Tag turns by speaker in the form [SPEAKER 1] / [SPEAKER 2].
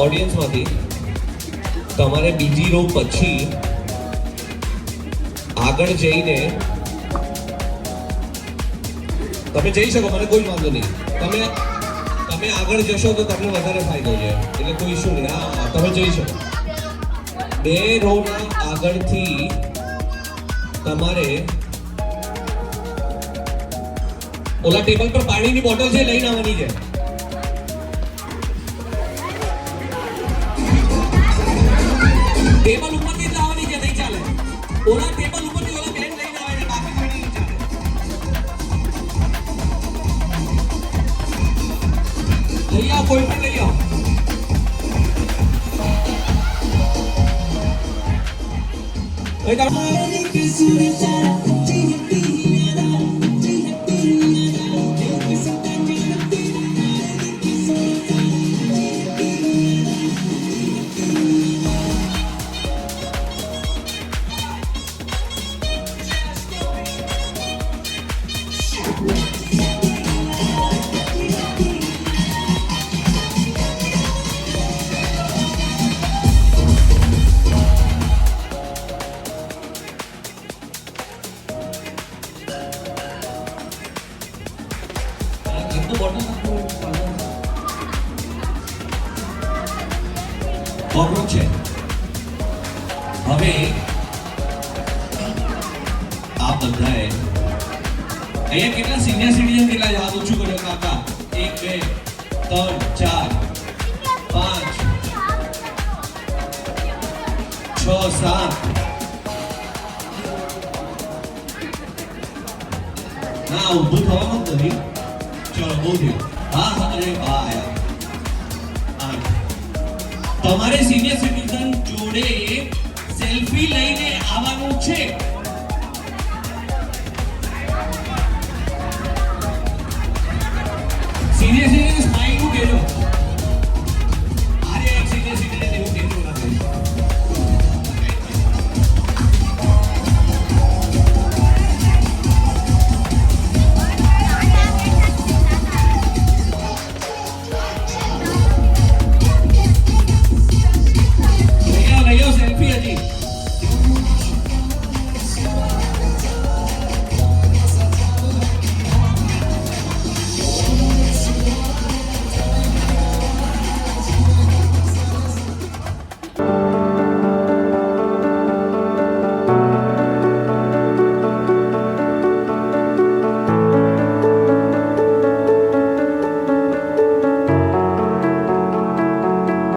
[SPEAKER 1] ઓડિયન્સમાંથી તમારે બીજી રો પછી આગળ જઈને તમે જઈ શકો, મને કોઈ વાંધો નહીં. તમે આગળ જશો તો તમને વધારે ફાયદો છે, એટલે કોઈ ઇશ્યુ નહીં. હા, તમે જઈ શકો. 2 રોના આગળથી તમારે ઓલા ટેબલ પર પાણીની બોટલ છે, લઈને આવવાની છે. ટેબલ ઉપરથી જ લાવવાની છે, નહીં ચાલે. ઓલા ટેબલ ઉપરથી ઓલા બેન લઈને આવે છે, બાકી પાણી નહીં ચાલે. લઈ આવો, કોઈ પણ લઈ આવો. અઘરું છે. હવે આ બધાએ અહીંયા કેટલા સિનિયર સિટીઝન કેટલા હાથ ઊંચું કર્યો કાકા? 1 2 3 4 5 6 7 ના ઊભું થવાનું જ નથી. ચલો બહુ થયું. હા આયા. તમારે સિનિયર સિટીઝન જોડે સેલ્ફી લઈને આવવાનું છે.